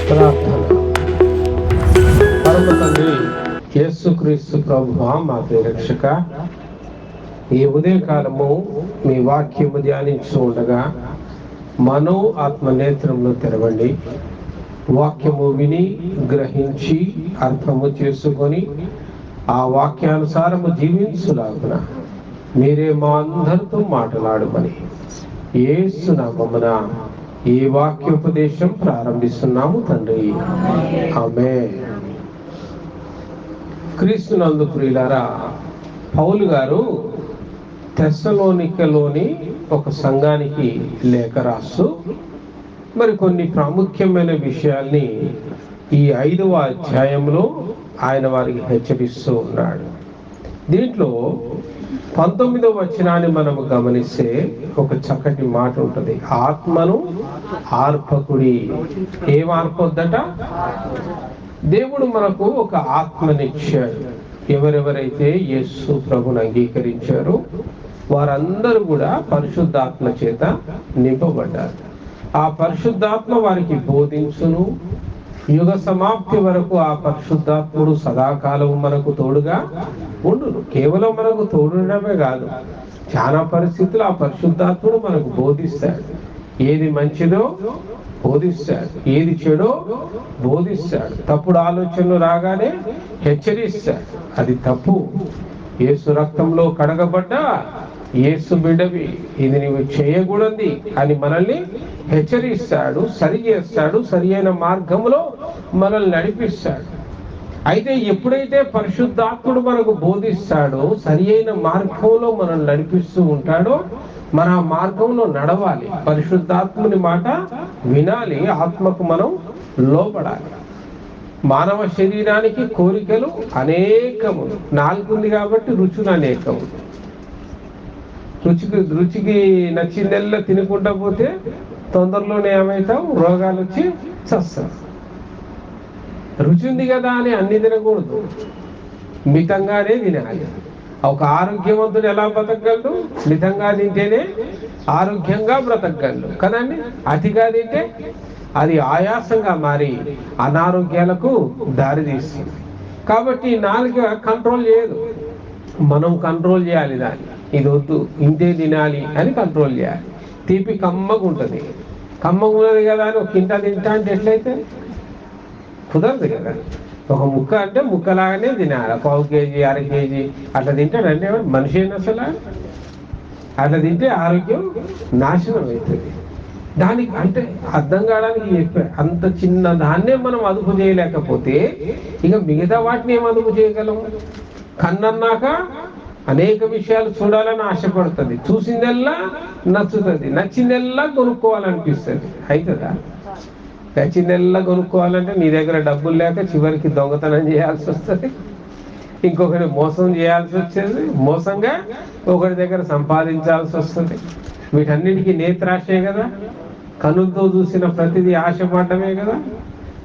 ప్రార్థన. పరమ తండ్రి యేసుక్రీస్తు ప్రభువా, మా రక్షక, ఈ ఉదయకాలము మీ వాక్యము ధ్యానించు ఉండగా మనో ఆత్మ నేత్రంలో తెరవండి. వాక్యము విని గ్రహించి అర్థము చేసుకొని ఆ వాక్యానుసారము జీవించులాగున మీరే మా అందరితో మాట్లాడమని యేసు నామమున ఈ వాక్యోపదేశం ప్రారంభిస్తున్నాము తండ్రి. ఆమేన్. క్రీస్తునందు ప్రియులారా, పౌలు గారు తెస్సలోనికలోని ఒక సంఘానికి లేఖ రాస్తూ మరి కొన్ని ప్రాముఖ్యమైన విషయాల్ని ఈ 5వ అధ్యాయంలో ఆయన వారికి హెచ్చరిస్తూ ఉన్నాడు. దీంట్లో 19వ వచనాన్ని మనము గమనిస్తే ఒక చక్కటి మాట ఉంటుంది. ఆత్మను ఆర్పకుడి. ఏం ఆర్పొద్దట? దేవుడు మనకు ఒక ఆత్మనిచ్చాడు. ఎవరెవరైతే యేసు ప్రభుని అంగీకరించారో వారందరూ కూడా పరిశుద్ధాత్మ చేత నింపబడ్డారు. ఆ పరిశుద్ధాత్మ వారికి బోధించును. యుగ సమాప్తి వరకు ఆ పరిశుద్ధాత్ముడు సదాకాలం మనకు తోడుగా ఉండును. కేవలం మనకు తోడుండడమే కాదు, చాలా పరిస్థితులు ఆ పరిశుద్ధాత్ముడు మనకు బోధిస్తాడు. ఏది మంచిదో బోధిస్తాడు, ఏది చెడో బోధిస్తాడు. తప్పుడు ఆలోచనలు రాగానే హెచ్చరిస్తాడు. అది తప్పు, యేసు రక్తంలో కడగబడ్డా యేసు బిడ్డవి, ఇది నీవు చేయకూడదు అని మనల్ని హెచ్చరిస్తాడు, సరి చేస్తాడు, సరి అయిన మార్గంలో మనల్ని నడిపిస్తాడు. అయితే ఎప్పుడైతే పరిశుద్ధాత్ముడు మనకు బోధిస్తాడో, సరి అయిన మార్గంలో మనల్ని నడిపిస్తూ ఉంటాడో, మన ఆ మార్గంలో నడవాలి. పరిశుద్ధాత్ముని మాట వినాలి, ఆత్మకు మనం లోపడాలి. మానవ శరీరానికి కోరికలు అనేకము. నాలుగుంది కాబట్టి రుచులు అనేకము. రుచికి నచ్చిందల్లా తినకుండా పోతే తొందరలోనే ఏమవుతాం, రోగాలు వచ్చి చస్తాం. రుచి ఉంది కదా అని అన్ని తినకూడదు, మితంగానే తినాలి. ఒక ఆరోగ్యవంతుడు ఎలా బ్రతకగలడు? మితంగా తింటేనే ఆరోగ్యంగా బ్రతకగలడు కదండి. అతిగా తింటే అది ఆయాసంగా మారి అనారోగ్యాలకు దారితీస్తుంది. కాబట్టి నాలుక కంట్రోల్ చేయదు, మనం కంట్రోల్ చేయాలి దాన్ని. ఇది వద్దు, ఇంతే తినాలి అని కంట్రోల్ చేయాలి. తీపి కమ్మగా ఉంటుంది, కమ్మగా ఉన్నది కదా అని ఒక కింట తింటా అంటే ఎట్లయితే కుదరదు కదా. ఒక ముక్క అంటే ముక్కలాగానే తినాలి. 1/4 కేజీ 1/2 కేజీ అట్లా తింటాడంటే మనిషి అయినా అసలు అట్లా తింటే ఆరోగ్యం నాశనం అవుతుంది. దానికి అంటే అర్థం కావడానికి చెప్పారు. అంత చిన్న దాన్నే మనం అదుపు చేయలేకపోతే ఇక మిగతా వాటిని ఏం అదుపు చేయగలము? కన్నన్నాక అనేక విషయాలు చూడాలని ఆశపడుతుంది, చూసిందల్లా నచ్చుతుంది, నచ్చిందల్లా కొనుక్కోవాలనిపిస్తుంది. అవుతుందా? నచ్చిందల్లా కొనుక్కోవాలంటే నీ దగ్గర డబ్బులు లేక చివరికి దొంగతనం చేయాల్సి వస్తుంది, ఇంకొకరి మోసం చేయాల్సి వచ్చేది, మోసంగా ఒకరి దగ్గర సంపాదించాల్సి వస్తుంది. వీటన్నిటికీ నేత్రాశే కదా, కనులతో చూసిన ప్రతిదీ ఆశపడమే కదా.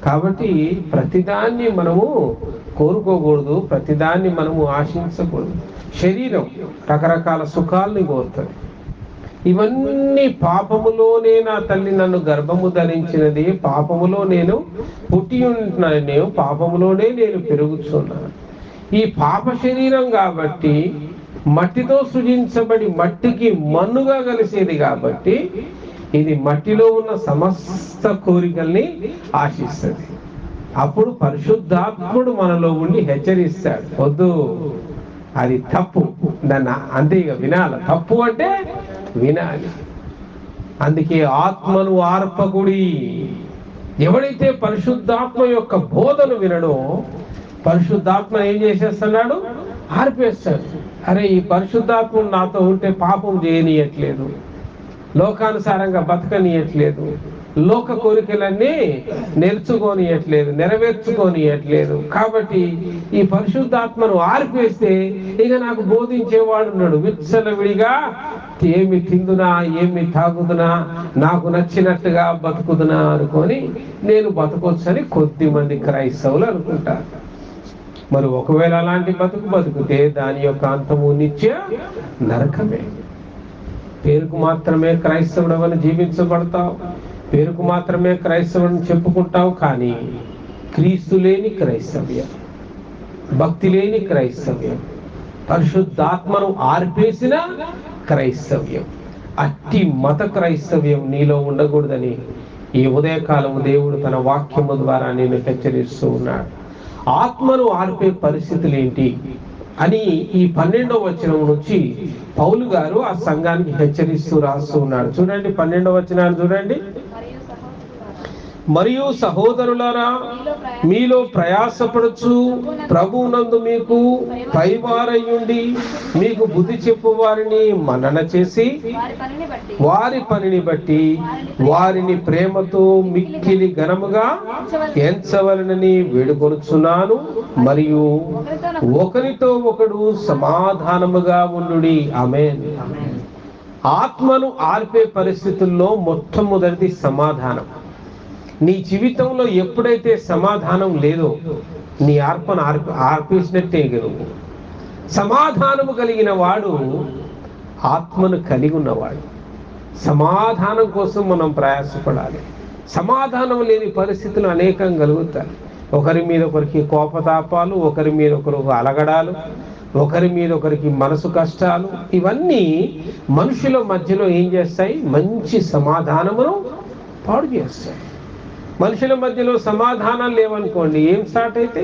కాబట్టి ప్రతిదాన్ని మనము కోరుకోకూడదు, ప్రతిదాన్ని మనము ఆశించకూడదు. శరీరం రకరకాల సుఖాలని కోరుతుంది. ఇవన్నీ పాపములోనే నా తల్లి నన్ను గర్భము ధరించినది, పాపములో నేను పుట్టి ఉంటున్నాను, పాపములోనే నేను పెరుగుతున్నాను. ఈ పాప శరీరం కాబట్టి మట్టితో సృజించబడి మట్టికి మన్నుగా కలిసేది కాబట్టి ఇది మట్టిలో ఉన్న సమస్త కోరికల్ని ఆశిస్తుంది. అప్పుడు పరిశుద్ధాత్ముడు మనలో ఉండి హెచ్చరిస్తాడు, వద్దు, అది తప్పు, దాన్ని అంతే ఇక వినాలి. తప్పు అంటే వినాలి. అందుకే ఆత్మను ఆర్పకుడి. ఎవడైతే పరిశుద్ధాత్మ యొక్క బోధను వినడో పరిశుద్ధాత్మ ఏం చేసేస్తున్నాడు? ఆర్పేస్తాడు. అరే, ఈ పరిశుద్ధాత్మ నాతో ఉంటే పాపం చేయనీయట్లేదు, లోకానుసారంగా బతకనీయట్లేదు, లోక కోరికలన్నీ నెరవేర్చుకోనియట్లేదు. కాబట్టి ఈ పరిశుద్ధాత్మను ఆర్పేస్తే ఇక నాకు బోధించేవాడు ఉన్నాడు. విచ్చలవిడిగా ఏమి తిందునా, ఏమి తాగుదునా, నాకు నచ్చినట్టుగా బతుకుదునా అనుకొని నేను బతకొచ్చని కొద్ది మంది క్రైస్తవులు అనుకుంటారు. మరి ఒకవేళ అలాంటి బతుకుతే దాని యొక్క అంతము నిత్య నరకమే. పేరుకు మాత్రమే క్రైస్తవుడు అని జీవించబడతావు, పేరుకు మాత్రమే క్రైస్తవుని చెప్పుకుంటావు, కానీ క్రీస్తు లేని క్రైస్తవ్యం, భక్తి లేని క్రైస్తవ్యం, పరిశుద్ధాత్మను ఆర్పేసిన క్రైస్తవ్యం, అట్టి మత క్రైస్తవ్యం నీలో ఉండకూడదని ఈ ఉదయకాలం దేవుడు తన వాక్యము ద్వారా నేను హెచ్చరిస్తూ ఉన్నాడు. ఆత్మను ఆర్పే పరిస్థితులు ఏంటి అని ఈ 12వ వచనం నుంచి పౌలు గారు ఆ సంఘానికి హెచ్చరిస్తూ రాస్తూ ఉన్నాడు. చూడండి 12వ వచనాన్ని చూడండి. మరియు సహోదరులారా, మీలో ప్రయాసపడుచు ప్రభువునందు మీకు పైవారయ్యుండి మీకు బుద్ధి చెప్పు వారిని మన్నన చేసి వారి పనిని బట్టి వారిని ప్రేమతో మిక్కిలి ఘనముగా ఎంచవలనని వేడుకొనుచున్నాను. మరియు ఒకరితో ఒకడు సమాధానముగా ఉండుడి. ఆమేన్. ఆత్మను ఆర్పే పరిస్థితుల్లో మొట్టమొదటిది సమాధానం. నీ జీవితంలో ఎప్పుడైతే సమాధానం లేదో నీ ఆత్మను ఆర్పేసినట్టే నువ్వు. సమాధానము కలిగిన వాడు ఆత్మను కలిగి ఉన్నవాడు. సమాధానం కోసం మనం ప్రయాసపడాలి. సమాధానం లేని పరిస్థితులు అనేకం కలుగుతాయి. ఒకరి మీద ఒకరికి కోపతాపాలు, ఒకరి మీద ఒకరు అలగడాలు, ఒకరి మీద ఒకరికి మనసు కష్టాలు, ఇవన్నీ మనుషుల మధ్యలో ఏం చేస్తాయి? మంచి సమాధానమును పాడు చేస్తాయి. మనుషుల మధ్యలో సమాధానం లేవనుకోండి, ఏం స్టార్ట్ అయితే?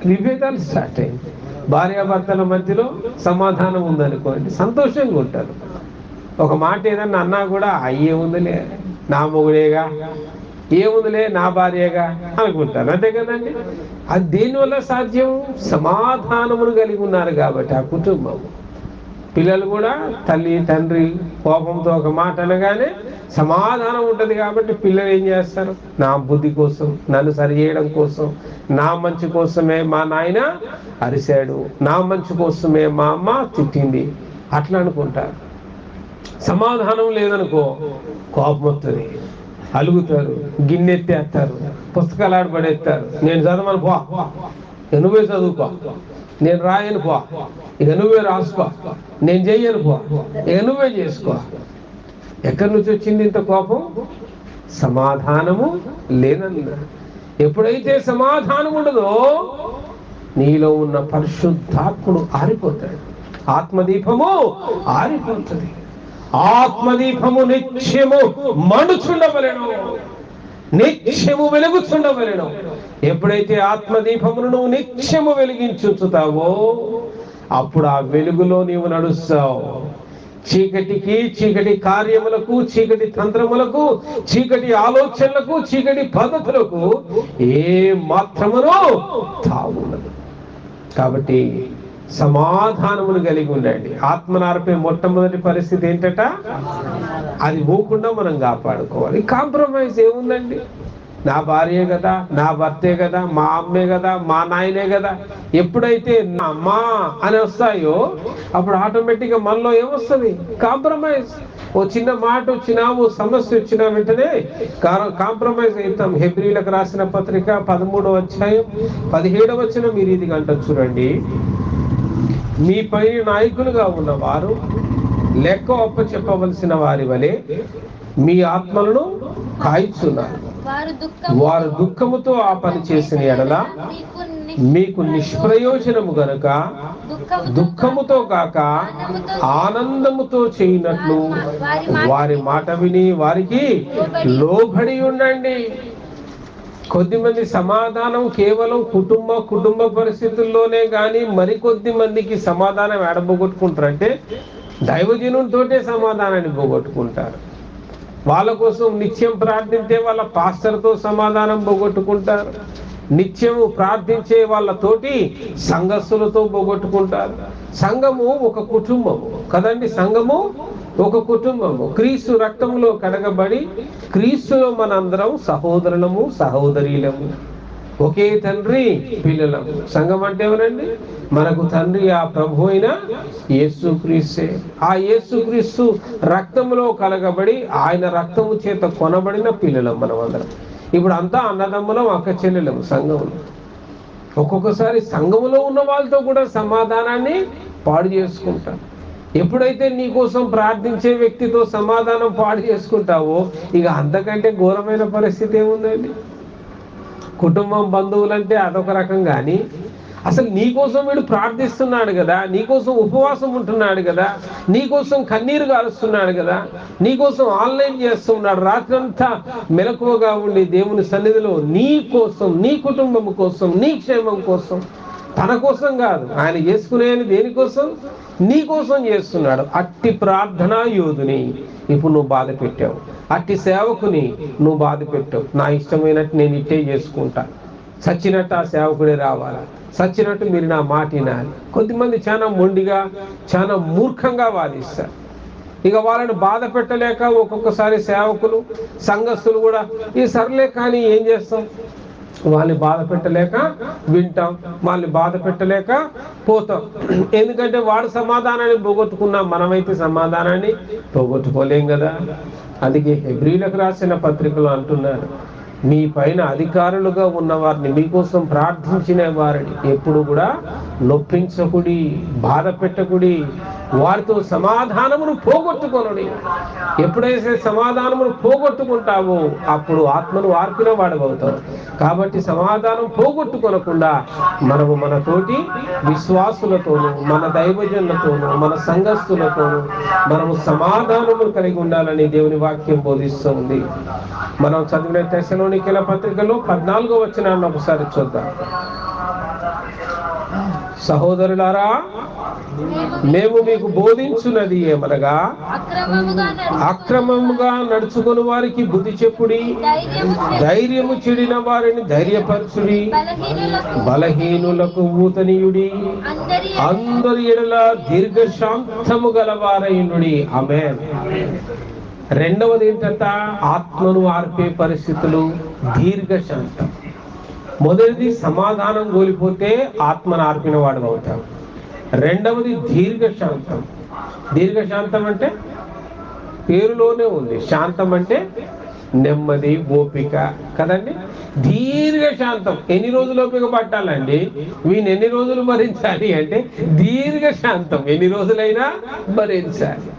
విభేదాలు స్టార్ట్ అయింది. భార్యాభర్తల మధ్యలో సమాధానం ఉందనుకోండి, సంతోషంగా ఉంటారు. ఒక మాట ఏదన్నా అన్నా కూడా అయ్యేముందిలే, నా మొగుడేగా, ఏముందిలే నా భార్యగా అనుకుంటారు. అంతే కదండి. అది దేనివల్ల సాధ్యం? సమాధానమును కలిగి ఉన్నారు కాబట్టి ఆ కుటుంబం. పిల్లలు కూడా తల్లి తండ్రి కోపంతో ఒక మాట అనగానే సమాధానం ఉంటుంది కాబట్టి పిల్లలు ఏం చేస్తారు? నా బుద్ధి కోసం, నన్ను సరి చేయడం కోసం, నా మంచి కోసమే మా నాయన అరిశాడు, నా మంచి కోసమే మా అమ్మ తిట్టింది, అట్లా అనుకుంటారు. సమాధానం లేదనుకో కోపం వస్తుంది, అలుగుతారు, గిన్నెత్తేస్తారు, పుస్తకాలు ఆడబడేస్తారు. నేను చదవను పో, నువ్వే చదువుకో, నేను రాయను పో, ఇక నువ్వే రాసుకో, నేను చెయ్యను పో, ఇక నువ్వే చేసుకో. ఎక్కడి నుంచి వచ్చింది ఇంత కోపం? సమాధానము లేదన్నా. ఎప్పుడైతే సమాధానం ఉండదో నీలో ఉన్న పరిశుద్ధాత్ముడు ఆరిపోతాడు. ఆత్మదీపము ఆరిపోతుంది. ఆత్మదీపము నిత్యము మండుచుండవలెను, నిత్యము వెలుగుచుండవలెను. ఎప్పుడైతే ఆత్మదీపమును నువ్వు నిత్యము వెలిగించుతావో అప్పుడు ఆ వెలుగులో నీవు నడుస్తావు. చీకటికి, చీకటి కార్యములకు, చీకటి తంత్రములకు, చీకటి ఆలోచనలకు, చీకటి పద్ధతులకు ఏ మాత్రమునో తావుండదు. కాబట్టి సమాధానమును కలిగి ఉండండి. ఆత్మనార్పే మొట్టమొదటి పరిస్థితి ఏంటట? అది పోకుండా మనం కాపాడుకోవాలి. కాంప్రమైజ్ ఏముందండి? నా భార్యే కదా, నా భర్తే కదా, మా అమ్మే కదా, మా నాయనే కదా. ఎప్పుడైతే నా అమ్మా అని వస్తాయో అప్పుడు ఆటోమేటిక్గా మనలో ఏమొస్తుంది? కాంప్రమైజ్. ఓ చిన్న మాట వచ్చినా, ఓ సమస్య వచ్చినా వెంటనే కాంప్రమైజ్ అవుతాం. హెబ్రీలకు రాసిన పత్రిక 13వ అధ్యాయం 17వ వచనం మీరు ఇది గంట చూడండి. మీ పై నాయకులుగా ఉన్నవారు లెక్క ఒప్ప చెప్పవలసిన వారి వలె మీ ఆత్మలను కాయిస్తున్నారు. వారు దుఃఖముతో ఆ పని చేసిన ఎడల మీకు నిష్ప్రయోజనము గనుక దుఃఖముతో కాక ఆనందముతో చేయనట్లు వారి మాట విని వారికి లోబడి ఉండండి. కొద్దిమంది సమాధానం కేవలం కుటుంబ పరిస్థితుల్లోనే కానీ మరికొద్ది మందికి సమాధానం ఎడబోగొట్టుకుంటారంటే దైవజనునితోటే సమాధానాన్ని పోగొట్టుకుంటారు. వాళ్ళ కోసం నిత్యం ప్రార్థించే వాళ్ళ పాస్టర్తో సమాధానం పోగొట్టుకుంటారు. నిత్యము ప్రార్థించే వాళ్ళతోటి సంఘస్థులతో పోగొట్టుకుంటారు. సంఘము ఒక కుటుంబము కదండి. సంఘము ఒక కుటుంబము. క్రీస్తు రక్తంలో కడగబడి క్రీస్తులో మనందరం సహోదరులము, సహోదరీలము, ఒకే తండ్రి పిల్లలము. సంఘం అంటే ఎవరండి? మనకు తండ్రి ఆ ప్రభు అయిన యేసుక్రీస్తే. ఆ యేసుక్రీస్తు రక్తములో కలగబడి ఆయన రక్తము చేత కొనబడిన పిల్లలం మనం అందరం. ఇప్పుడు అంతా అన్నదమ్ములం, అక్క చెల్లెలము సంఘములు. ఒక్కొక్కసారి సంఘములో ఉన్న వాళ్ళతో కూడా సమాధానాన్ని పాడు చేసుకుంటాం. ఎప్పుడైతే నీ కోసం ప్రార్థించే వ్యక్తితో సమాధానం పాడు చేసుకుంటావో ఇక అంతకంటే ఘోరమైన పరిస్థితి ఏముందండి. కుటుంబం బంధువులంటే అదొక రకం, కానీ అసలు నీకోసం వీడు ప్రార్థిస్తున్నాడు కదా, నీకోసం ఉపవాసం ఉంటున్నాడు కదా, నీకోసం కన్నీరు కారుస్తున్నాడు కదా, నీకోసం ఆన్లైన్ చేస్తున్నాడు, రాత్రంతా మెలకువగా ఉండి దేవుని సన్నిధిలో నీ కోసం, నీ కుటుంబం కోసం, నీ క్షేమం కోసం, తన కోసం కాదు, ఆయన చేసుకునేది దేనికోసం, నీ కోసం చేస్తున్నాడు. అట్టి ప్రార్థనా యోధుని ఇప్పుడు నువ్వు బాధ పెట్టావు, అట్టి సేవకుని నువ్వు బాధ పెట్టావు. నా ఇష్టమైనట్టు నేను ఇట్టే చేసుకుంటా, సచ్చినట్టు ఆ సేవకుడే రావాలా, సచ్చినట్టు మీరు నా మాట వినాలి. కొద్దిమంది చాలా మొండిగా, చాలా మూర్ఖంగా వాదిస్తారు. ఇక వాళ్ళని బాధ పెట్టలేక ఒక్కొక్కసారి సేవకులు, సంఘస్థులు కూడా ఈ సర్లే కానీ ఏం చేస్తాం, వాళ్ళని బాధ పెట్టలేక వింటాం, వాళ్ళని బాధ పెట్టలేక పోతాం. ఎందుకంటే వాడు సమాధానాన్ని పోగొట్టుకున్నాం, మనమైతే సమాధానాన్ని పోగొట్టుకోలేం కదా. అందుకే హెబ్రీలకు రాసిన పత్రికలు అంటున్నారు, మీ పైన అధికారులుగా ఉన్న వారిని, మీకోసం ప్రార్థించిన వారిని ఎప్పుడు కూడా నొప్పించకుడి, బాధ పెట్టకుడి, వారితో సమాధానమును పోగొట్టుకొనుడి. ఎప్పుడైతే సమాధానమును పోగొట్టుకుంటావో అప్పుడు ఆత్మను వార్పిన వాడవుతావు. కాబట్టి సమాధానం పోగొట్టుకొనకుండా మనము మన తోటి విశ్వాసులతోనూ, మన దైవజనులతోనూ, మన సంఘస్థులతోనూ మనము సమాధానము కలిగి ఉండాలని దేవుని వాక్యం బోధిస్తుంది. మనం చదివిన తెస్సలోనికీయుల పత్రికలో 14వ వచనాన్ని ఒకసారి చూద్దాం. సహోదరులారా, మేము మీకు బోధించున్నది ఏమనగా, అక్రమముగా నడుచుకుని వారికి బుద్ధి చెప్పుడి, ధైర్యము చెడిన వారిని ధైర్యపరచుడి, బలహీనులకు ఊతనీయుడి, అందరి ఎడల దీర్ఘశాంతము గలవారయునుడి. ఆమేన్. రెండవది ఏంటంట, ఆత్మను ఆర్పే పరిస్థితులు, దీర్ఘశాంతం. మొదటిది సమాధానం కోల్పోతే ఆత్మను ఆర్పిన వాడు అవుతాడు. రెండవది దీర్ఘశాంతం. దీర్ఘశాంతం అంటే పేరులోనే ఉంది, శాంతం అంటే నెమ్మది, ఓపిక కదండి. దీర్ఘశాంతం ఎన్ని రోజులు ఓపిక పట్టాలండి, వీని ఎన్ని రోజులు భరించాలి అంటే దీర్ఘశాంతం ఎన్ని రోజులైనా భరించాలి.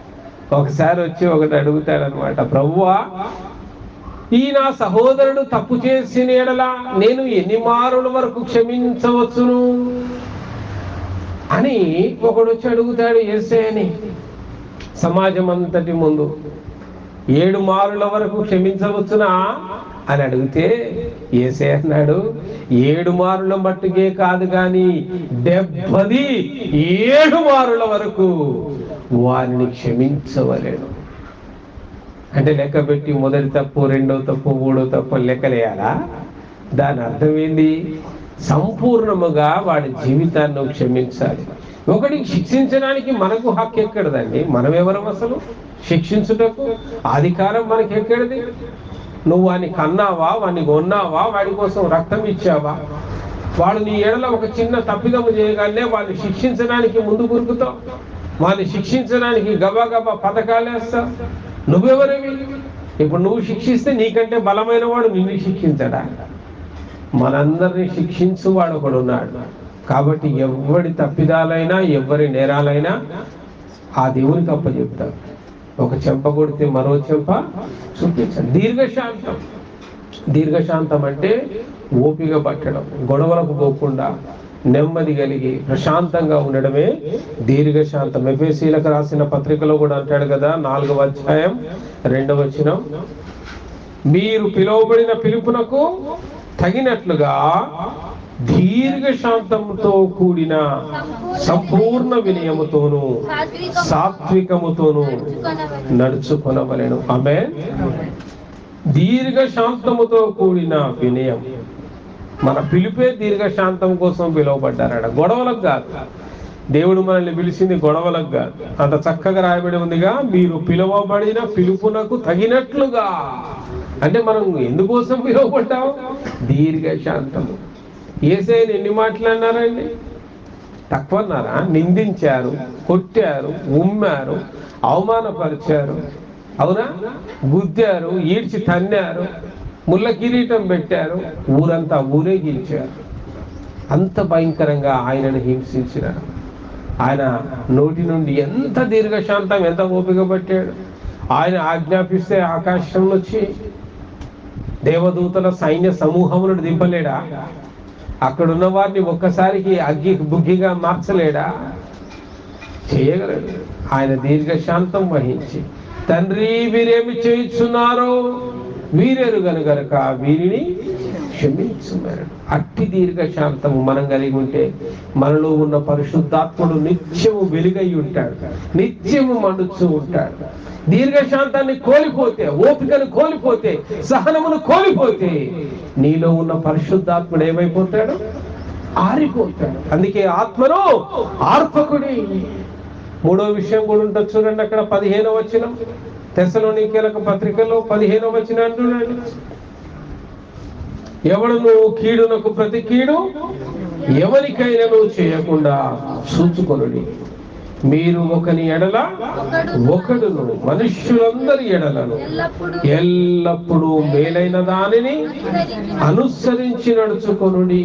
ఒకసారి వచ్చి ఒకటి అడుగుతాడనమాట, ప్రభువా ఈ నా సహోదరుడు తప్పు చేసిన ఎడల నేను ఎన్ని మారుల వరకు క్షమించవచ్చును అని ఒకడు వచ్చి అడుగుతాడు యేసయ్యని సమాజం అంతటి ముందు. 7 మారుల వరకు క్షమించవచ్చునా అని అడిగితే యేసయ్య అన్నాడు, 7 మారుల మట్టుకే కాదు కానీ 77 మారుల వరకు వారిని క్షమించవలేను. అంటే లెక్క పెట్టి మొదటి తప్పు, రెండో తప్పు, మూడో తప్పు లెక్కలేయాలా? దాని అర్థం ఏంది? సంపూర్ణముగా వాడి జీవితాన్ని క్షమించాలి. ఒకటికి శిక్షించడానికి మనకు హక్కు ఎక్కడదండి? మనం ఎవరం అసలు శిక్షించుటకు? అధికారం మనకి ఎక్కడిది? నువ్వు వాడిని కన్నావా, వాడిని కొన్నావా, వాడి కోసం రక్తం ఇచ్చావా? వాడు నీ ఎడల ఒక చిన్న తప్పిదము చేయగానే వాడిని శిక్షించడానికి ముందు గురుకుతావు, వాడిని శిక్షించడానికి గబగబా పథకాలు వేస్తావు. నువ్వెవరివి? ఇప్పుడు నువ్వు శిక్షిస్తే నీకంటే బలమైన వాడు నిన్ను శిక్షించడా? మనందరినీ శిక్షించువాడు ఒకడున్నాడు. కాబట్టి ఎవరి తప్పిదాలైనా, ఎవరి నేరాలైనా ఆ దేవునికి అప్పచెప్తారు. ఒక చెంప కొడితే మరో చెంప చూపించాలి. దీర్ఘశాంతం. దీర్ఘశాంతం అంటే ఓపిక పట్టడం, గొడవలకు పోకుండా నెమ్మది కలిగి ప్రశాంతంగా ఉండడమే దీర్ఘశాంతం. ఎఫెసీయులకు రాసిన పత్రికలో కూడా అంటాడు కదా, 4వ అధ్యాయం 2వ వచనం, మీరు పిలువబడిన పిలుపునకు తగినట్లుగా దీర్ఘశాంతంతో కూడిన సంపూర్ణ వినయముతోను సాత్వికముతోను నడుచుకొనవలెను. ఆమేన్. దీర్ఘశాంతముతో కూడిన వినయం. మన పిలిపే దీర్ఘశాంతం కోసం పిలువబడ్డారట, గొడవలకు కాదు. దేవుడు మనల్ని పిలిచింది గొడవలకు కాదు. అంత చక్కగా రాయబడి ఉందిగా, మీరు పిలువబడిన పిలుపునకు తగినట్లుగా. అంటే మనం ఎందుకోసం పిలువబడ్డాం? దీర్ఘశాంతము. యేసయ్యని ఎన్ని మాట్లాడినారండి? తక్కువ అన్నారా? నిందించారు, కొట్టారు, ఉమ్మారు, అవమానపరిచారు, అవునా? గుద్దారు, ఈడ్చి తన్నారు, ముళ్ళ కిరీటం పెట్టారు, ఊరంతా ఊరేగించారు. అంత భయంకరంగా ఆయనను హింసించినారు. ఆయన నోటి నుండి ఎంత దీర్ఘశాంతం, ఎంత ఓపిక పట్టాడు. ఆయన ఆజ్ఞాపిస్తే ఆకాశం వచ్చి దేవదూతల సైన్య సమూహములను దింపలేడా? అక్కడున్న వారిని ఒక్కసారికి అగ్గి బుగ్గిగా మార్చలేడా? చేయగలడు. ఆయన దీర్ఘశాంతం వహించి, తండ్రి వీరేమి చేయుచున్నారో వీరెరుగను గనుక వీరిని క్షమించున్నాడు. అట్టి దీర్ఘశాంతము మనం కలిగి ఉంటే మనలో ఉన్న పరిశుద్ధాత్ముడు నిత్యము వెలుగై ఉంటాడు, నిత్యము మండుతూ ఉంటాడు. దీర్ఘశాంతాన్ని కోల్పోతే, ఓపికను కోల్పోతే, సహనమును కోల్పోతే నీలో ఉన్న పరిశుద్ధాత్ముడు ఏమైపోతాడు? ఆరిపోతాడు. అందుకే ఆత్మను ఆర్పకుడి. మూడో విషయం కూడా ఉంటుంది చూడండి, అక్కడ 15వ వచనం, తెస్సలోనికీయులకు పత్రికలో 15వ వచనం అంటున్నాడు, ఎవడును కీడునకు ప్రతి కీడు ఎవరికైనాను చేయకుండా చూచుకొనుడి. మీరు ఒకని ఎడల ఒకడును మనుష్యులందరి ఎడలను ఎల్లప్పుడూ మేలైన దానిని అనుసరించి నడుచుకొనుడి.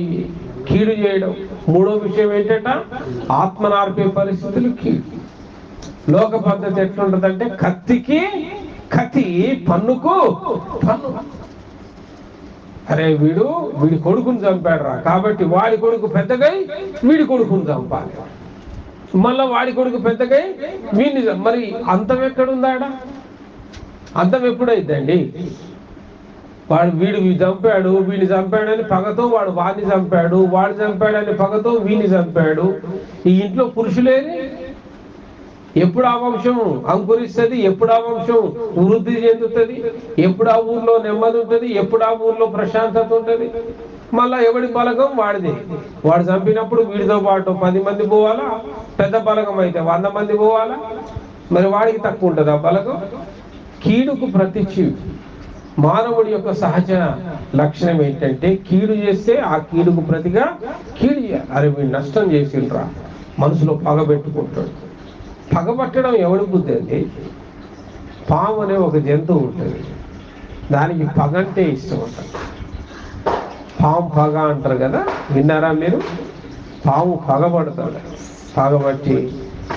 కీడు చేయడం. మూడో విషయం ఏంటంట? ఆత్మనార్పే పరిస్థితులు కీడు. లోక పద్ధతి ఎట్లుంటదంటే కత్తికి కత్తి, పన్నుకు పన్ను. అరే వీడి కొడుకుని చంపాడురా కాబట్టి వాడి కొడుకు పెద్దగై వీడి కొడుకుని చంపాలి, మళ్ళా వాడి కొడుకు పెద్దగై వీడిని. మరి అంతం ఎక్కడుందాడ? అంతం ఎప్పుడైందండి? వీడు చంపాడు, వీడిని చంపాడని పగతో వాడు వాడిని చంపాడు, వాడు చంపాడని పగతో వీడిని చంపాడు. ఈ ఇంట్లో పురుషులేని ఎప్పుడు ఆ వంశం అంకురిస్తుంది? ఎప్పుడు ఆ వంశం వృద్ధి చెందుతుంది? ఎప్పుడు ఆ ఊర్లో నెమ్మది ఉంటుంది? ఎప్పుడు ఆ ఊర్లో ప్రశాంతత ఉంటుంది? మళ్ళా ఎవడి బలగం వాడిది. వాడు చంపినప్పుడు వీడితో పాటు 10 మంది పోవాలా? పెద్ద బలగం అయితే 100 మంది పోవాలా? మరి వాడికి తక్కువ ఉంటుంది ఆ బలగం. కీడుకు ప్రతి చీడు. మానవుడి యొక్క సహజ లక్షణం ఏంటంటే కీడు చేస్తే ఆ కీడుకు ప్రతిగా కీడు చేయాలి. అరే వీడు నష్టం చేసిండ్రా, మనసులో పగబెట్టుకుంటాడు. పగబట్టడం ఎవడి బుద్ధి అండి? పాము అనే ఒక జంతువు ఉంటుంది, దానికి పగ అంటే ఇష్టం ఉంటుంది. పాము పగ అంటారు కదా, విన్నారా మీరు? పాము పగబడతాడు. పగబట్టి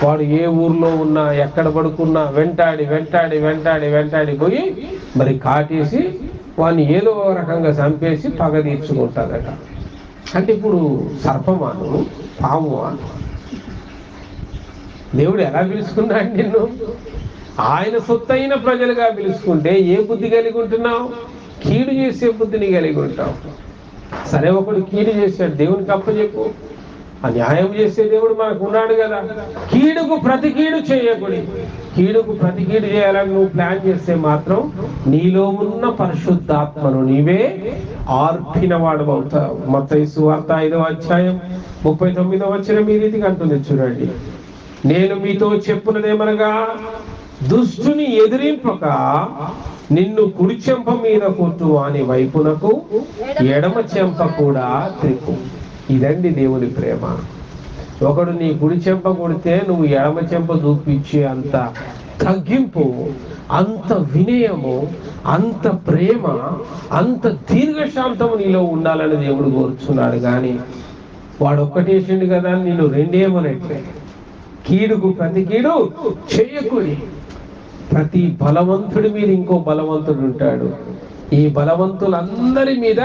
వాడు ఏ ఊర్లో ఉన్నా, ఎక్కడ పడుకున్నా వెంటాడి వెంటాడి వెంటాడి వెంటాడి పోయి మరి కాటేసి వాడిని ఏదో రకంగా చంపేసి పగ తీర్చుకుంటాడట. అంటే ఇప్పుడు సర్పమాను, పామువా? దేవుడు ఎలా పిలుచుకున్నాడు నిన్ను? ఆయన సొత్తైన ప్రజలుగా పిలుచుకుంటే ఏ బుద్ధి కలిగి ఉంటున్నావు? కీడు చేసే బుద్ధిని కలిగి ఉంటావు. సరే, ఒకడు కీడు చేశాడు, దేవునికి అప్పచెప్పు. ఆ న్యాయం చేసే దేవుడు మనకు ఉన్నాడు కదా. కీడుకు ప్రతి కీడు చేయకూడదు. కీడుకు ప్రతి కీడు చేయాలని నువ్వు ప్లాన్ చేస్తే మాత్రం నీలో ఉన్న పరిశుద్ధాత్మను నీవే ఆర్పిన వాడు అవుతావు. మత్తయి సువార్త 5వ అధ్యాయం 39వ వచనం ఈ రీతిగా అంటుంది చూడండి, నేను మీతో చెప్పున్నదేమనగా దుష్టుని ఎదిరింపక నిన్ను కుడి చెంప మీద కొట్టు అని వైపునకు ఎడమ చెంప కూడా త్రిప్పు. ఇదండి దేవుని ప్రేమ. ఒకడు నీ కుడి చెంప కొడితే నువ్వు ఎడమ చెంప చూపించే అంత తగ్గింపు, అంత వినయము, అంత ప్రేమ, అంత దీర్ఘశాంతము నీలో ఉండాలని దేవుడు కోరుచున్నాడు. కానీ వాడు ఒక్కటేసిండు కదా నిన్ను రెండేమనట్లే. కీడుకు ప్రతి కీడు చేయకూడి. ప్రతి బలవంతుడి మీద ఇంకో బలవంతుడు ఉంటాడు. ఈ బలవంతులందరి మీద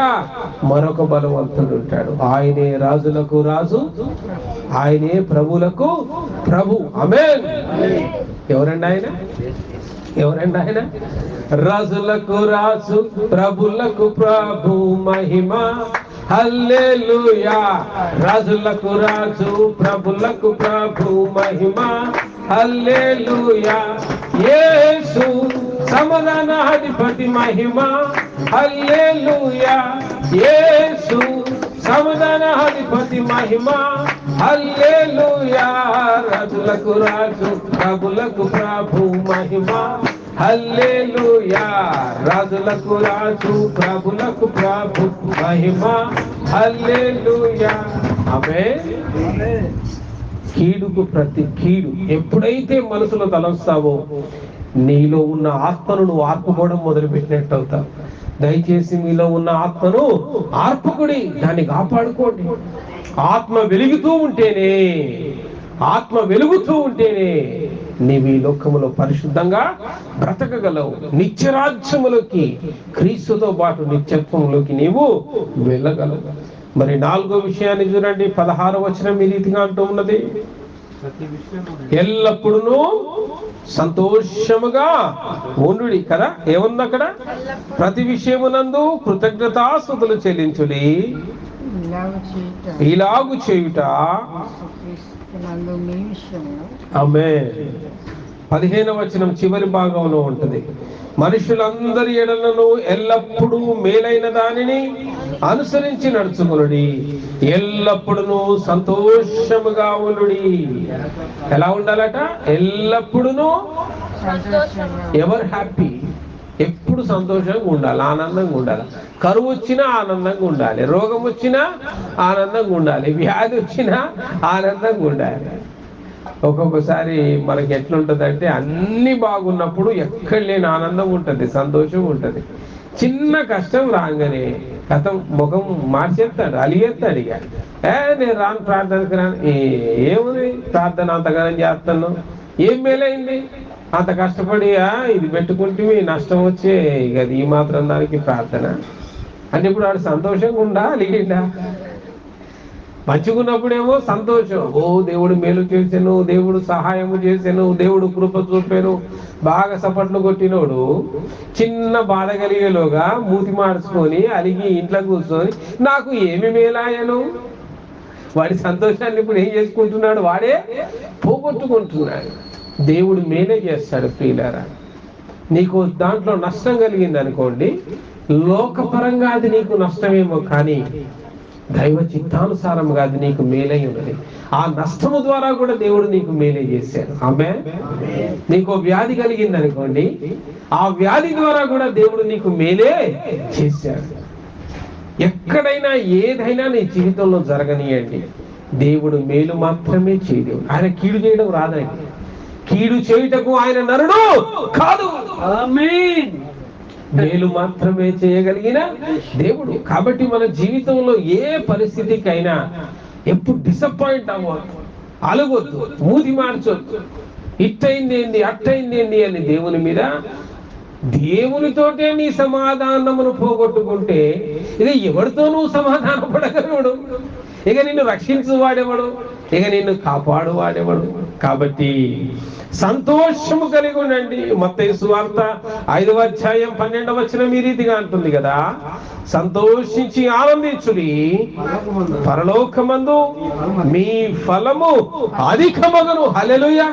మరొక బలవంతుడు ఉంటాడు. ఆయనే రాజులకు రాజు, ఆయనే ప్రభులకు ప్రభు. ఆమేన్. ఎవరండి ఆయన? ఎవరండి ఆయన? రాజులకు రాజు, ప్రభులకు ప్రభు, మహిమ హల్లెలూయా. రాజులకు రాజు, ప్రభులకు ప్రభు, మహిమ హల్లెలూయా. యేసు సమాధానాధిపతి, మహిమ హల్లెలూయా. యేసు సమాధానాధిపతి, మహిమ హల్లెలూయా. రాజులకు రాజు, ప్రభులకు ప్రభు, మహిమ హల్లెలూయా. రాజులకు రాజు, ప్రభులకు ప్రభు, మహిమ హల్లెలూయా. ఆమేన్. కీడుకు ప్రతి కీడు ఎప్పుడైతే మనసులో తలస్తావో నీలో ఉన్న ఆత్మను నువ్వు ఆర్పుకోవడం మొదలుపెట్టినట్టు అవుతావు. దయచేసి మీలో ఉన్న ఆత్మను ఆర్పుకుడి, దాన్ని కాపాడుకోండి. ఆత్మ వెలుగుతూ ఉంటేనే ఆత్మ వెలుగుతూ ఉంటేనే నీవు ఈ లోకములో పరిశుద్ధంగా బ్రతకగలవు. నిత్యరాజ్యములోకి, క్రీస్తుతో పాటు నిత్యత్వంలోకి నీవు వెళ్ళగలవు. మరి 4వ విషయాన్ని చూడండి, 16వ వచనం ఈ రీతిగా అంటూ ఉన్నది, ఎల్లప్పుడూ సంతోషముగా ఉండుడి కదా. ఏముంది అక్కడ? ప్రతి విషయమునందు కృతజ్ఞతాస్తుతులు చెల్లించుడి, ఇలాగు చేయుట. ఆమేన్. 15వ వచనం చివరి భాగంలో ఉంటుంది, మనుషులందరి ఎడలను ఎల్లప్పుడూ మేలైన దానిని అనుసరించి నడుచుకొనుడి, ఎల్లప్పుడూ సంతోషముగా ఉండుడి. ఎలా ఉండాలట? ఎల్లప్పుడూ ఎవర్ హ్యాపీ, ఎప్పుడు సంతోషంగా ఉండాలి, ఆనందంగా ఉండాలి. కరువు వచ్చినా ఆనందంగా ఉండాలి, రోగం వచ్చినా ఆనందంగా ఉండాలి, వ్యాధి వచ్చినా ఆనందంగా ఉండాలి. ఒక్కొక్కసారి మనకి ఎట్లుంటుంది అంటే, అన్ని బాగున్నప్పుడు ఎక్కడ లేని ఆనందం ఉంటుంది, సంతోషం ఉంటుంది. చిన్న కష్టం రాగానే కథం ముఖం మార్చేస్తాడు, అలిగేస్తాడు. ఇక నేను రాను, ప్రార్థనకు రాను. ఏముంది ప్రార్థన అంతగానం చేస్తాను, ఏం మేలైంది? అంత కష్టపడి ఇది పెట్టుకుంటే నష్టం వచ్చే ఇక ఈ మాత్రం దానికి ప్రార్థన అంటే ఇప్పుడు వాడు సంతోషంగా ఉండా అలిగిండా? మంచిగున్నప్పుడేమో సంతోషం, ఓ దేవుడు మేలు చేశాను, దేవుడు సహాయము చేశాను, దేవుడు కృప చూపాను, బాగా సపట్లు కొట్టినోడు చిన్న బాధ కలిగేలోగా మూతి మార్చుకొని అలిగి ఇంట్లో కూర్చొని నాకు ఏమి మేలాయను, వాడి సంతోషాన్ని ఇప్పుడు ఏం చేసుకుంటున్నాడు? వాడే పోగొట్టుకుంటున్నాడు. దేవుడు మేలే చేస్తాడు. ప్రియులారా, నీకు దాంట్లో నష్టం కలిగింది అనుకోండి, లోకపరంగా అది నీకు నష్టమేమో, కానీ దైవ చిత్తానుసారంగా అది నీకు మేలై ఉన్నది. ఆ నష్టము ద్వారా కూడా దేవుడు నీకు మేలే చేశాడు. ఆమేన్. నీకు వ్యాధి కలిగింది అనుకోండి, ఆ వ్యాధి ద్వారా కూడా దేవుడు నీకు మేలే చేశాడు. ఎక్కడైనా ఏదైనా నీ జీవితంలో జరగనియండి, దేవుడు మేలు మాత్రమే చేయడు. ఆయన కీడు చేయడం రాదండి. కీడు చేయుటకు ఆయన నరుడు కాదు. ఆమేన్. మేలు మాత్రమే చేయగలిగిన దేవుడు. కాబట్టి మన జీవితంలో ఏ పరిస్థితికైనా ఎప్పుడు డిసప్పాయింట్ అవ్వద్దు, అలగొద్దు, మూది మార్చొద్దు. ఇట్టయిందేంది అట్టయిందేంది అని దేవుని మీద, దేవునితోటే నీ సమాధానమును పోగొట్టుకుంటే ఇక ఎవరితో నువ్వు సమాధాన పడగలడు? ఇక నిన్ను రక్షించువాడెవడు? ఇక నిన్ను కాపాడువాడెవడు? కాబట్టి సంతోషము కలిగి ఉండండి. మత్తయి సువార్త 5వ అధ్యాయం 12వ వచనం ఈ రీతిగా అంటుంది కదా, సంతోషించి ఆనందించుడి, పరలోకమందు మీ ఫలము అధికమగును. హల్లెలూయా.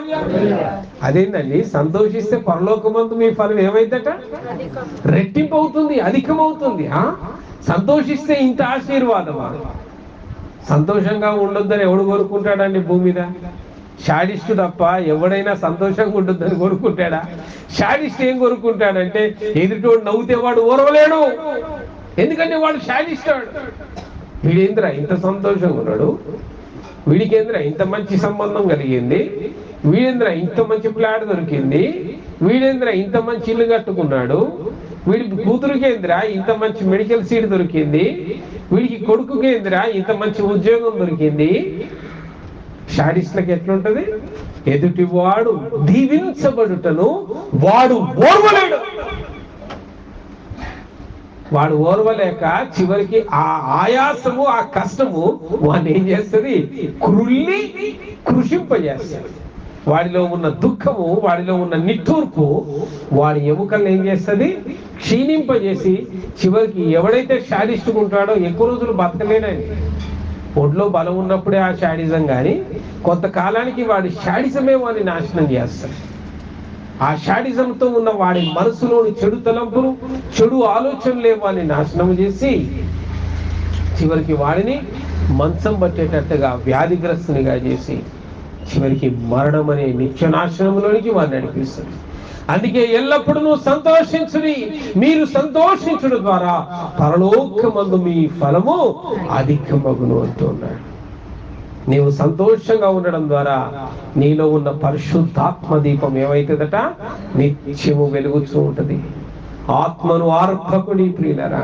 అదేందండి, సంతోషిస్తే పరలోకమందు మీ ఫలం ఏమైందట? రెట్టింపు అవుతుంది, అధికమవుతుంది. సంతోషిస్తే ఇంత ఆశీర్వాదమా? సంతోషంగా ఉండొద్దని ఎవడు కోరుకుంటాడండి భూమి మీద? షాడిస్ట్ తప్ప ఎవడైనా సంతోషంగా ఉండొద్దని కోరుకుంటాడా? షాడిస్ట్ ఏం కోరుకుంటాడంటే, ఎదుటోడు నవ్వుతే వాడు ఓర్వలేడు, ఎందుకంటే వాడు షాడిస్ట్. వీడేంద్ర ఇంత సంతోషంగా ఉన్నాడు, వీడికేంద్ర ఇంత మంచి సంబంధం కలిగింది, వీడేంద్ర ఇంత మంచి ఫ్లాట్ దొరికింది, వీడేంద్ర ఇంత మంచి ఇల్లు కట్టుకున్నాడు, వీడి కూతురుకేంద్ర ఇంత మంచి మెడికల్ సీట్ దొరికింది, వీడికి కొడుకుకేంద్ర ఇంత మంచి ఉద్యోగం దొరికింది. షాడిస్ట్లకి ఎట్లుంటది? ఎదుటి వాడు దీవించబడుటను వాడు ఓర్వలేడు. వాడు ఓర్వలేక చివరికి ఆ ఆయాసము, ఆ కష్టము వాడిని ఏం చేస్తుంది? కృల్లి కృషింపజేస్తుంది. వాడిలో ఉన్న దుఃఖము, వాడిలో ఉన్న నిట్టూర్పు వాడి ఎముకలను ఏం చేస్తుంది? క్షీణింపజేసి చివరికి ఎవడైతే షాడిస్ట్గా ఉంటాడో ఎక్కువ రోజులు బతకలేడండి. ఒడ్లో బలం ఉన్నప్పుడే ఆ షాడిజం, కానీ కొంతకాలానికి వాడి షాడిజమే వాడిని నాశనం చేస్తాడు. ఆ షాడిజంతో ఉన్న వాడి మనసులోని చెడు తలంపులు, చెడు ఆలోచనలే వాడిని నాశనం చేసి చివరికి వాడిని మంచం పట్టేటట్టుగా వ్యాధిగ్రస్తునిగా చేసి చివరికి మరణం అనే నిత్యనాశనంలోనికి వాడిని నడిపిస్తుంది. అందుకే ఎల్లప్పుడూ సంతోషించుడి, మీరు సంతోషించడం ద్వారా పరలోకమందు మీ ఫలము అధికమగును అంటున్నాడు. నీవు సంతోషంగా ఉండడం ద్వారా నీలో ఉన్న పరిశుద్ధాత్మ దీపం ఏమైతుందట? నిత్యము వెలుగుతూ ఉంటది. ఆత్మను ఆర్పకుడి. ప్రియులరా,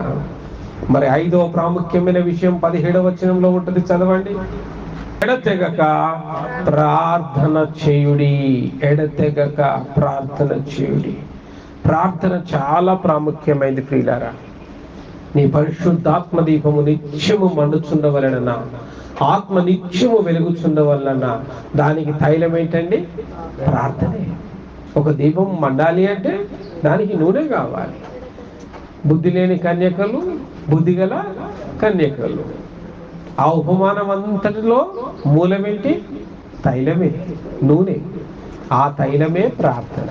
మరి 5వ ప్రాముఖ్యమైన విషయం 17వ వచనంలో ఉంటుంది, చదవండి. ఎడతెగక ప్రార్థన చేయుడి. ఎడతెగక ప్రార్థన చేయుడి. ప్రార్థన చాలా ప్రాముఖ్యమైనది ప్రియులారా. నీ పరిశుద్ధాత్మ దీపము నిత్యము మండుచుండవలన, ఆత్మ నిత్యము వెలుగుచుండవలన దానికి తైలం ఏంటండి? ప్రార్థనే. ఒక దీపం మండాలి అంటే దానికి నూనె కావాలి. బుద్ధి లేని కన్యకలు, బుద్ధి గల కన్యకలు. ఆ ఉపమానం అంతటిలో మూలమేంటి? తైలమే, నూనె. ఆ తైలమే ప్రార్థన.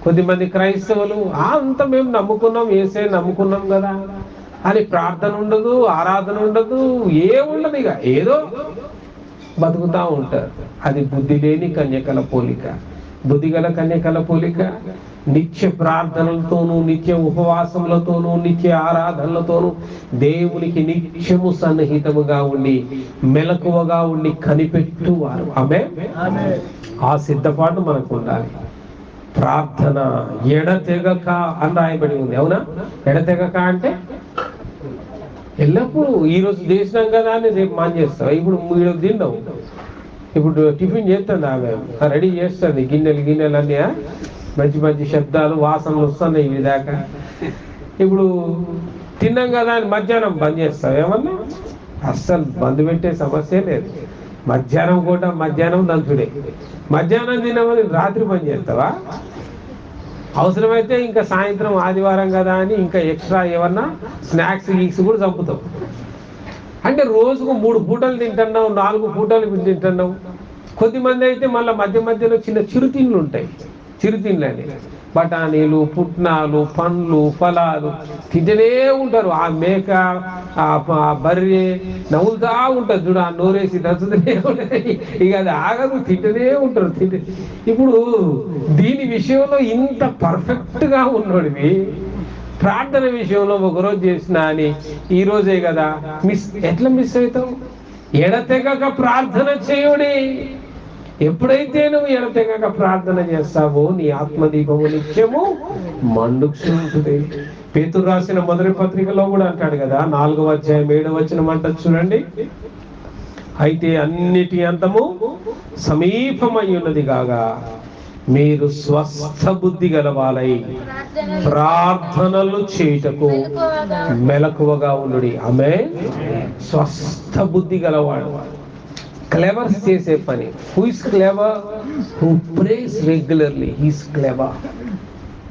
కొద్దిమంది క్రైస్తవులు అంత మేము నమ్ముకున్నాం, ఏసే నమ్ముకున్నాం కదా అని ప్రార్థన ఉండదు, ఆరాధన ఉండదు, ఏముండదు, ఇక ఏదో బతుకుతా ఉంటారు. అది బుద్ధి లేని కన్యకల పోలిక. బుద్ధిగల కన్యకల పోలిక నిత్య ప్రార్థనలతోనూ, నిత్య ఉపవాసములతోనూ, నిత్య ఆరాధనలతోనూ దేవునికి నిత్యము సన్నిహితముగా ఉండి, మెలకువగా ఉండి కనిపెట్టువారు. ఆ సిద్ధపాటు మనకు ఉండాలి. ప్రార్థన ఎడతెగక అని రాయబడి ఉంది. అవునా? ఎడతెగక అంటే ఎల్లప్పుడూ ఈరోజు చేసినాం కదా అని రేపు మానేస్తావు. ఇప్పుడు మీరు తిన్నావు, ఇప్పుడు టిఫిన్ చేస్తుంది ఆమె, రెడీ చేస్తుంది, గిన్నెలు అన్నీ మంచి మంచి శబ్దాలు, వాసనలు వస్తున్నాయి ఇవి దాకా. ఇప్పుడు తిన్నాం కదా అని మధ్యాహ్నం బంద్ చేస్తావు. ఏమన్నా అస్సలు బంద్ పెట్టే సమస్య లేదు. మధ్యాహ్నం కూడా మధ్యాహ్నం దంచుడే. మధ్యాహ్నం తినమని రాత్రి బంద్ చేస్తావా? అవసరమైతే ఇంకా సాయంత్రం ఆదివారం కదా అని ఇంకా ఎక్స్ట్రా ఏమన్నా స్నాక్స్ గీక్స్ కూడా చంపుతావు. అంటే రోజుకు 3 పూటలు తింటున్నావు, 4 పూటలు తింటున్నావు. కొద్దిమంది అయితే మళ్ళీ మధ్యలో చిన్న చిరుతిండ్లు ఉంటాయి. చిరుతిండ్లు అని బఠానీలు, పుట్నాలు, పండ్లు, ఫలాలు తింటనే ఉంటారు. ఆ మేక, ఆ బర్రె నవ్వులుతా ఉంటుంది చూడు, ఆ నోరేసి దంచుతూనే ఉంటాయి. ఇక అది ఆగదు, తింటనే ఉంటారు. ఇప్పుడు దీని విషయంలో ఇంత పర్ఫెక్ట్గా ఉన్నోడివి ప్రార్థన విషయంలో ఒకరోజు చేసిన అని ఈ రోజే కదా ఎట్లా మిస్ అవుతావు? ఎడతెగక ప్రార్థన చేయుడి. ఎప్పుడైతే నువ్వు ఎడతెగక ప్రార్థన చేస్తావో నీ ఆత్మదీపము నిత్యము మండుచు ఉంటుంది. పేతురు రాసిన మొదటి పత్రికలో కూడా అంటాడు కదా, 4వ అధ్యాయం 7వ వచనం అంటారు చూడండి. అయితే అన్నిటి అంతము సమీపమై ఉన్నది కాగా మీరు స్వస్థ బుద్ధి గలవాలై ప్రార్థనలు చేయుటకు మెలకువగా ఉండుడి. ఆమేన్. స్వస్థ బుద్ధి గలవాడు, క్లెవర్స్ చేసే పని. Who is clever? Who prays regularly. He's clever.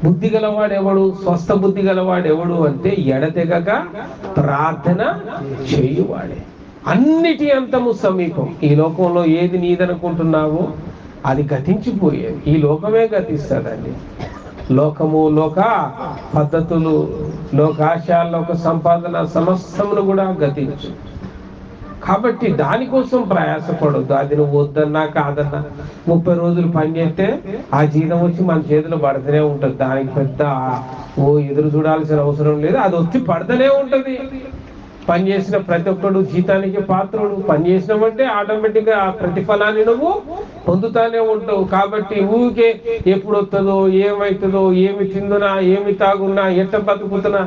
బుద్ధి గలవాడు ఎవడు? స్వస్థ బుద్ధి గలవాడు ఎవడు అంటే ఎడతెగక ప్రార్థన చేయువాడే. అన్నిటి అంతము సమీపం. ఈ లోకంలో ఏది నీదనుకుంటున్నావో అది గతించిపోయేది. ఈ లోకమే గతిస్తుందండి. లోకము, లోక పద్ధతులు, లోకాశ, లోక సంపాదన సమస్తమును కూడా గతించు. కాబట్టి దానికోసం ప్రయాసపడొద్దు. అది నువ్వు వద్దన్నా కాదన్నా 30 రోజులు పని చేస్తే ఆ జీతం వచ్చి మన చేతిలో పడుతూనే ఉంటుంది. దానికి పెద్ద ఎదురు చూడాల్సిన అవసరం లేదు. అది వచ్చి పడుతూనే ఉంటుంది. పని చేసిన ప్రతి ఒక్కడు జీతానికి పాత్రుడు. పని చేసినామంటే ఆటోమేటిక్గా ప్రతిఫలాన్ని నువ్వు పొందుతానే ఉంటావు. కాబట్టి ఊరికే ఎప్పుడు వస్తుందో, ఏమవుతుందో, ఏమి తిందునా, ఏమి తాగున్నా, ఎట్ట బతుకుతున్నా,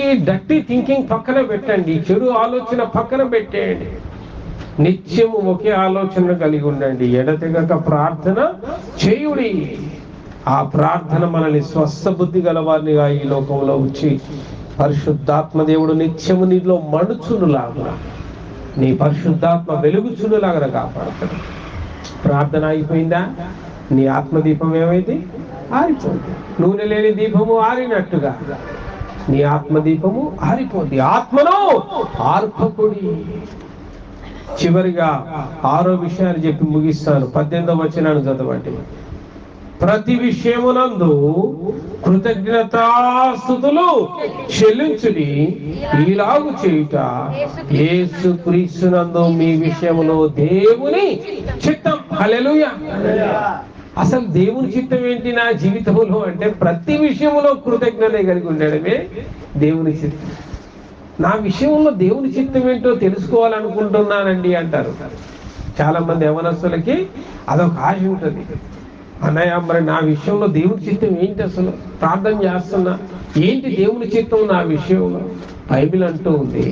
ఈ డర్టీ థింకింగ్ పక్కన పెట్టండి. ఈ చెడు ఆలోచన పక్కన పెట్టేయండి. నిత్యము ఒకే ఆలోచన కలిగి ఉండండి. ఎడతెగక ప్రార్థన చేయుడి. ఆ ప్రార్థన మనల్ని స్వస్థ బుద్ధి గలవారినిగా ఈ లోకంలో వచ్చి పరిశుద్ధాత్మ దేవుడు నిత్యము నీలో మణుచునులాగా, నీ పరిశుద్ధాత్మ వెలుగుచునులాగా కాపాడుతాడు. ప్రార్థన అయిపోయిందా? నీ ఆత్మదీపం ఏమైంది? ఆరిపోయింది. నూనె లేని దీపము ఆరినట్టుగా నీ ఆత్మదీపము ఆరిపోద్ది. ఆత్మను ఆర్పకుడి. చివరిగా 6వ విషయాన్ని చెప్పి ముగిస్తాను. 18వ వచనాన్ని చదవండి. ప్రతి విషయమునందు కృతజ్ఞతాస్తుతులు చెల్లించుడి, ఈలాగు చేయుట యేసు క్రీస్తునందు మీ విషయములో దేవుని చిత్తం. హల్లెలూయా. అసలు దేవుని చిత్తం ఏంటి నా జీవితంలో అంటే ప్రతి విషయంలో కృతజ్ఞత కలిగి ఉండడమే దేవుని చిత్తం. నా విషయంలో దేవుని చిత్తం ఏంటో తెలుసుకోవాలనుకుంటున్నానండి అంటారు చాలా మంది యవనస్తులకి. అదొక ఆశ ఉంటుంది. అన్నయ్య మరి నా విషయంలో దేవుని చిత్తం ఏంటి? అసలు ప్రార్థన చేస్తున్నా, ఏంటి దేవుని చిత్తం నా విషయంలో? బైబిల్ అంటూ ఉంది,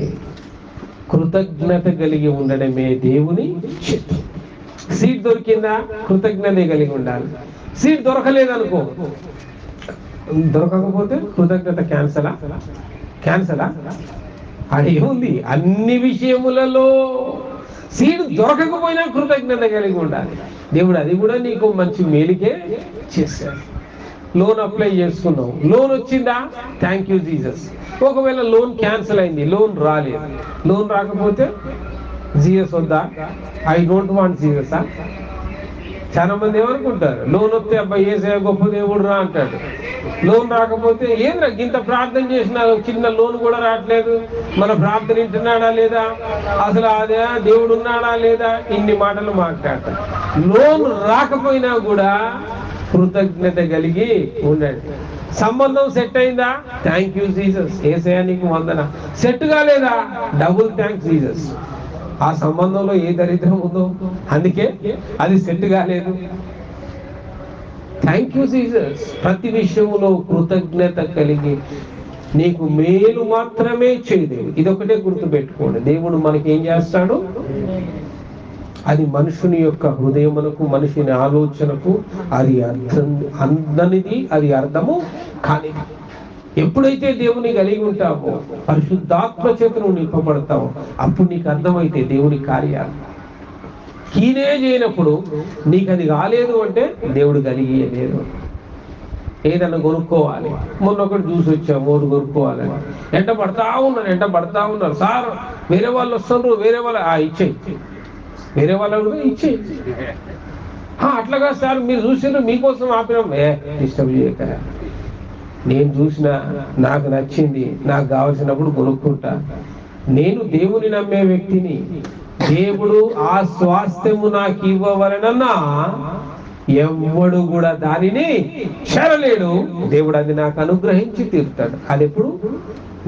కృతజ్ఞత కలిగి ఉండడమే దేవుని చిత్తం. సీట్ దొరికిందా, కృతజ్ఞత కలిగి ఉండాలి. సీట్ దొరకలేదనుకో, దొరకకపోతే కృతజ్ఞత క్యాన్సలా అదేముంది? అన్ని విషయములలో సీటు దొరకకపోయినా కృతజ్ఞత కలిగి ఉండాలి. దేవుడు అది కూడా నీకు మంచి మేలుకే చేశాడు. లోన్ అప్లై చేసుకున్నావు, లోన్ వచ్చిందా, థ్యాంక్ యూ జీసస్. ఒకవేళ లోన్ క్యాన్సిల్ అయింది, లోన్ రాలేదు, లోన్ రాకపోతే జీసస్ వద్దా? I don't want Jesus. చాలా మంది ఏమనుకుంటారు, లోన్ వస్తే అబ్బాయి ఏసే గొప్ప దేవుడు రా అంటాడు. లోన్ రాకపోతే ఏంద్రా ఇంత ప్రార్థన చేసినా చిన్న లోన్ కూడా రావట్లేదు, మన ప్రార్థన వింటున్నాడా లేదా, అసలు అదే దేవుడు ఉన్నాడా లేదా, ఇన్ని మాటలు మాట్లాడతారు. లోన్ రాకపోయినా కూడా కృతజ్ఞత కలిగి ఉండండి. సంబంధం సెట్ అయిందా, థ్యాంక్ యూ జీసస్, ఏసయ్యా నీకు వందన. సెట్ కాలేదా, డబుల్ థ్యాంక్స్ జీసస్. ఆ సంబంధంలో ఏ దరిద్రం ఉందో, అందుకే అది సెట్ కాలేదు. Thank you Jesus. ప్రతి విషయంలో కృతజ్ఞత కలిగి నీకు మేలు మాత్రమే చేయలేదు. ఇదొకటే గుర్తుపెట్టుకోండి, దేవుడు మనకి ఏం చేస్తాడు, అది మనుషుని యొక్క హృదయమునకు, మనిషిని ఆలోచనకు అది అర్థం అందనిది, అది అర్థము కానిది. ఎప్పుడైతే దేవుని కలిగి ఉంటావో, పరిశుద్ధాత్మ చేత నువ్వు నింపబడతావో, అప్పుడు నీకు అర్థమైతే దేవుని కార్యాలు. కీనే చేయనప్పుడు నీకు అది కాలేదు అంటే దేవుడు కలిగియలేదు. ఏదన్నా కొనుక్కోవాలి, మొన్న ఒకటి చూసి వచ్చాము, ఒకటి కొనుక్కోవాలని ఎంట పడతా ఉన్నారు. సార్ వేరే వాళ్ళు వస్తున్నారు, వేరే వాళ్ళు ఇచ్చేయి, వేరే వాళ్ళు కూడా ఇచ్చేయి. అట్లాగా సార్ మీరు చూసినారు, మీకోసం ఆపినాం. డిస్టర్బ్ చేయక, నేను చూసిన, నాకు నచ్చింది, నాకు కావలసినప్పుడు కొనుక్కుంటా. నేను దేవుని నమ్మే వ్యక్తిని. దేవుడు ఆ స్వాస్థ్యము నాకు ఇవ్వవలనన్నా ఎవ్వడు కూడా దానిని చేరలేడు. దేవుడు అది నాకు అనుగ్రహించి తీరుతాడు. అది ఎప్పుడు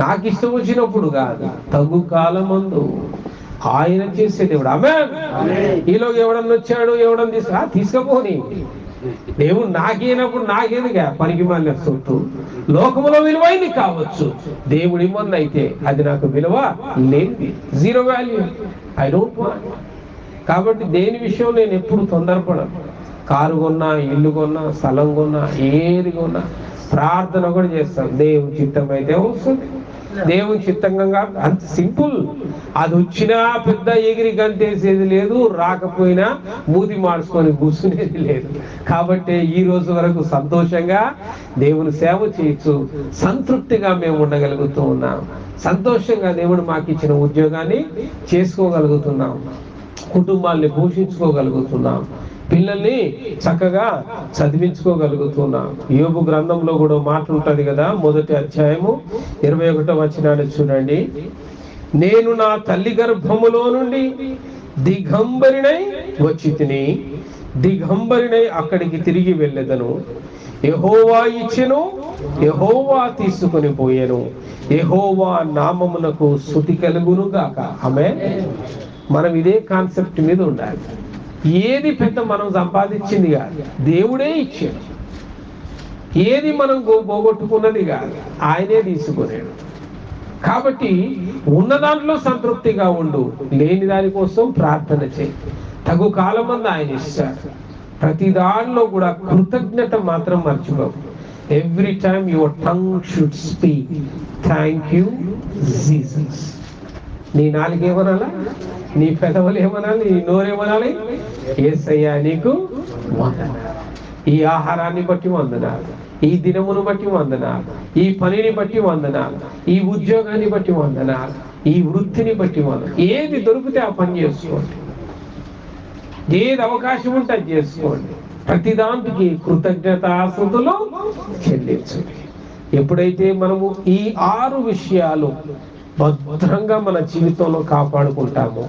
నాకు ఇష్టం వచ్చినప్పుడు కాదు, తగు కాలమందు ఆయన చేసే దేవుడు. ఆమేన్. ఈలో ఎవడన్నా వచ్చాడు, ఎవడన్నా తీసుకపోని, దేవుడు నాకేనప్పుడు నాకేదిగా పనికి మళ్ళీ సొత్తు, లోకములో విలువైంది కావచ్చు, దేవుడు ఇవ్వండి అయితే అది నాకు విలువ లేనిది, zero value, I don't want. కాబట్టి దేని విషయం నేను ఎప్పుడు తొందరపడను. కారు కొన్నా, ఇల్లు కొన్నా, స్థలం కొన్నా, ఏది కొన్నా ప్రార్థన కూడా చేస్తాను. దేవుని చిత్తం అయితే వస్తుంది, దేవుని చిత్తంగా, అంత సింపుల్. అది వచ్చినా పెద్ద ఎగిరి గంతేసేది లేదు, రాకపోయినా మూతి మార్చుకొని కూర్చునేది లేదు. కాబట్టి ఈ రోజు వరకు సంతోషంగా దేవుని సేవ చేయొచ్చు, సంతృప్తిగా మేము ఉండగలుగుతూ ఉన్నాం. సంతోషంగా దేవుడు మాకు ఇచ్చిన ఉద్యోగాన్ని చేసుకోగలుగుతున్నాం, కుటుంబాల్ని పోషించుకోగలుగుతున్నాం, పిల్లల్ని చక్కగా చదివించుకోగలుగుతున్నాం. యోబు గ్రంథంలో కూడా మాట ఉంటుంది కదా, 1వ అధ్యాయము 21వ వచనాన్ని చూడండి. నేను నా తల్లి గర్భములో నుండి దిగంబరినై వచ్చి తిని, దిగంబరినై అక్కడికి తిరిగి వెళ్ళెదను. యెహోవా ఇచ్చెను, యెహోవా తీసుకొని పోయెను, యెహోవా నామమునకు స్తుతి కలుగును గాక. ఆమేన్. మనం ఇదే కాన్సెప్ట్ మీద ఉండాలి. ఏది పెద్ద మనం సంపాదించింది కాదు, దేవుడే ఇచ్చాడు. ఏది మనం పోగొట్టుకున్నది కాదు, ఆయనే తీసుకున్నాడు. కాబట్టి ఉన్న దాంట్లో సంతృప్తిగా ఉండు, లేని దానికోసం ప్రార్థన చేయి. తగు కాలమందు ఆయన ఇస్తాడు. ప్రతి దానిలో కూడా కృతజ్ఞత మాత్రం మర్చిపోకు. Every time your tongue should speak thank you Jesus. నీ నాలుగు ఏమనాలా, నీ పెదవులు ఏమనాలి, నీ నోరేమనాలి, యేసయ్యా నీకు వందనాలు. ఈ ఆహారాన్ని బట్టి వందనాలు, ఈ దినమును బట్టి వందనాలు, ఈ పనిని బట్టి వందనాలు, ఈ ఉద్యోగాన్ని బట్టి వందనాలు, ఈ వృత్తిని బట్టి వందనాలు. ఏది దొరికితే ఆ పని చేసుకోండి, ఏది అవకాశం ఉంటే అది చేసుకోండి. ప్రతిదానికి కృతజ్ఞతాస్తుతులు చెల్లించండి. ఎప్పుడైతే మనము ఈ 6 విషయాలు భద్రంగా మన జీవితంలో కాపాడుకుంటామో,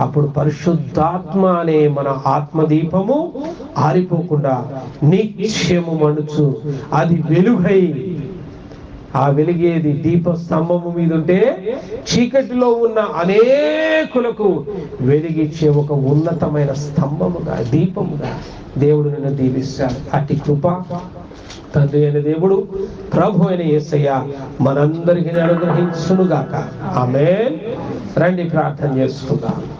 అప్పుడు పరిశుద్ధాత్మ అనే మన ఆత్మదీపము ఆరిపోకుండా నిత్యము మనుచు అది వెలుగై, ఆ వెలిగేది దీప స్తంభము మీద ఉంటే చీకటిలో ఉన్న అనేకులకు వెలిగించే ఒక ఉన్నతమైన స్తంభముగా, దీపముగా దేవుడు నిన్ను దీవిస్తాడు. అట్టి కృప తండ్రి అయిన దేవుడు, ప్రభు అయిన యేసయ్య మనందరికీ అనుగ్రహించునుగాక. ఆమేన్. రండి ప్రార్థన చేసుకుందాం.